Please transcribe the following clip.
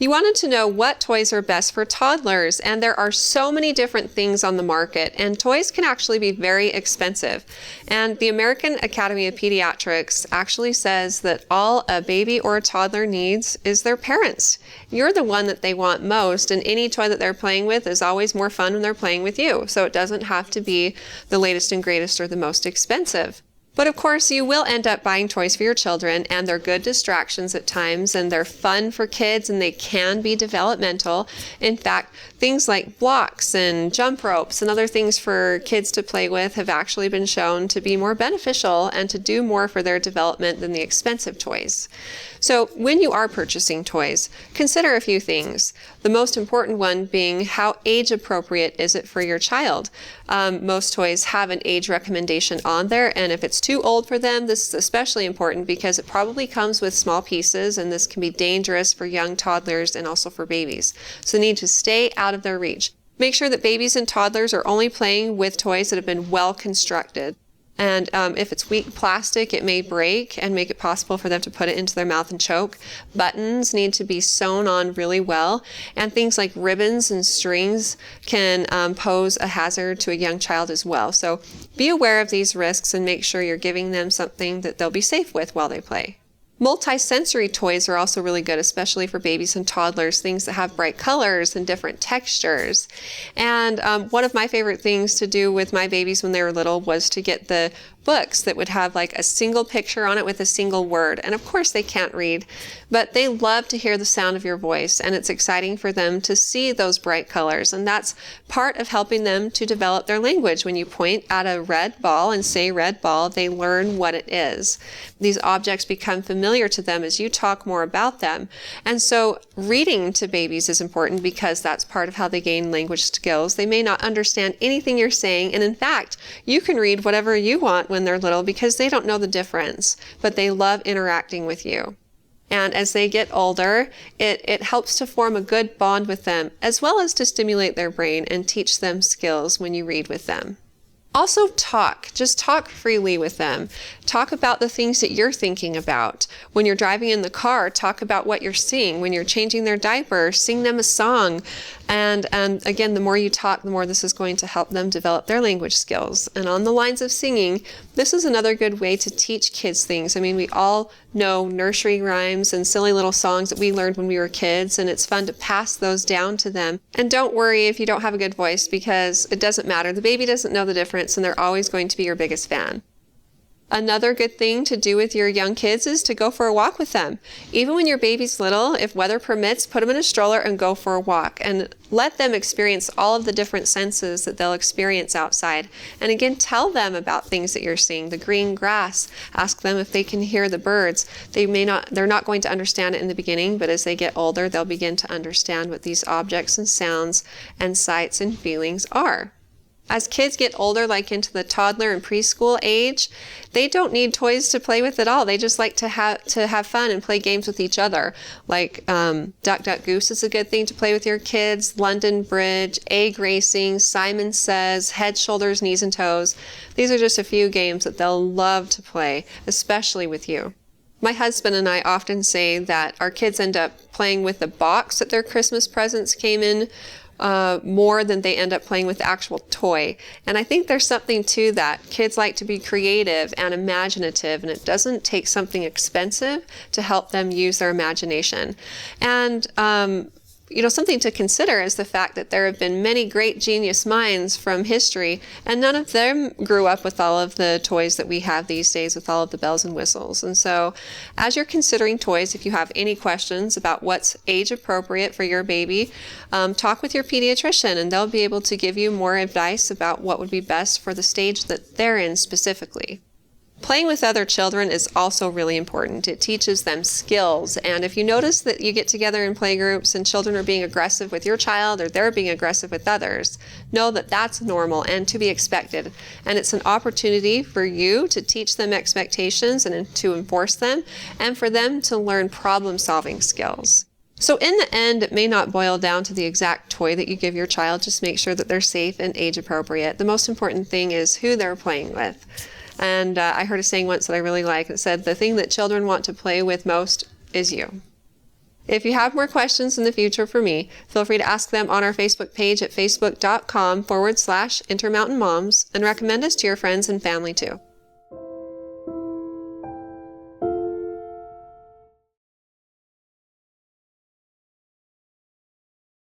You wanted to know what toys are best for toddlers, and there are so many different things on the market, and toys can actually be very expensive. And the American Academy of Pediatrics actually says that all a baby or a toddler needs is their parents. You're the one that they want most, and any toy that they're playing with is always more fun when they're playing with you. So it doesn't have to be the latest and greatest or the most expensive. But of course, you will end up buying toys for your children, and they're good distractions at times, and they're fun for kids, and they can be developmental. In fact, things like blocks and jump ropes and other things for kids to play with have actually been shown to be more beneficial and to do more for their development than the expensive toys. So when you are purchasing toys, consider a few things. The most important one being how age appropriate is it for your child? Most toys have an age recommendation on there, and if it's too old for them, this is especially important because it probably comes with small pieces, and this can be dangerous for young toddlers and also for babies. So they need to stay out of their reach. Make sure that babies and toddlers are only playing with toys that have been well constructed. And if it's weak plastic, it may break and make it possible for them to put it into their mouth and choke. Buttons need to be sewn on really well. And things like ribbons and strings can pose a hazard to a young child as well. So be aware of these risks and make sure you're giving them something that they'll be safe with while they play. Multi-sensory toys are also really good, especially for babies and toddlers, things that have bright colors and different textures. And one of my favorite things to do with my babies when they were little was to get the books that would have like a single picture on it with a single word. And of course they can't read, but they love to hear the sound of your voice, and it's exciting for them to see those bright colors. And that's part of helping them to develop their language. When you point at a red ball and say red ball, they learn what it is. These objects become familiar to them as you talk more about them. And so reading to babies is important because that's part of how they gain language skills. They may not understand anything you're saying, and in fact, you can read whatever you want when they're little because they don't know the difference, but they love interacting with you. And as they get older, it helps to form a good bond with them, as well as to stimulate their brain and teach them skills when you read with them. Also just talk freely with them. Talk about the things that you're thinking about. When you're driving in the car, talk about what you're seeing. When you're changing their diaper, sing them a song. And again, the more you talk, the more this is going to help them develop their language skills. And on the lines of singing, this is another good way to teach kids things. I mean, we all know nursery rhymes and silly little songs that we learned when we were kids, and it's fun to pass those down to them. And don't worry if you don't have a good voice, because it doesn't matter. The baby doesn't know the difference, and they're always going to be your biggest fan. Another good thing to do with your young kids is to go for a walk with them. Even when your baby's little, if weather permits, put them in a stroller and go for a walk, and let them experience all of the different senses that they'll experience outside. And again, tell them about things that you're seeing, the green grass. Ask them if they can hear the birds. They're not going to understand it in the beginning, but as they get older, they'll begin to understand what these objects and sounds and sights and feelings are. As kids get older, like into the toddler and preschool age, they don't need toys to play with at all. They just like to have fun and play games with each other. Like Duck, Duck, Goose is a good thing to play with your kids. London Bridge, Egg Racing, Simon Says, Head, Shoulders, Knees, and Toes. These are just a few games that they'll love to play, especially with you. My husband and I often say that our kids end up playing with the box that their Christmas presents came in more than they end up playing with the actual toy. And I think there's something to that. Kids like to be creative and imaginative, and it doesn't take something expensive to help them use their imagination. And something to consider is the fact that there have been many great genius minds from history, and none of them grew up with all of the toys that we have these days with all of the bells and whistles. And so as you're considering toys, if you have any questions about what's age appropriate for your baby, talk with your pediatrician, and they'll be able to give you more advice about what would be best for the stage that they're in specifically. Playing with other children is also really important. It teaches them skills. And if you notice that you get together in play groups and children are being aggressive with your child or they're being aggressive with others, know that that's normal and to be expected. And it's an opportunity for you to teach them expectations and to enforce them, and for them to learn problem-solving skills. So in the end, it may not boil down to the exact toy that you give your child. Just make sure that they're safe and age appropriate. The most important thing is who they're playing with. And I heard a saying once that I really like. It said, the thing that children want to play with most is you. If you have more questions in the future for me, feel free to ask them on our Facebook page at facebook.com/Intermountain Moms, and recommend us to your friends and family too.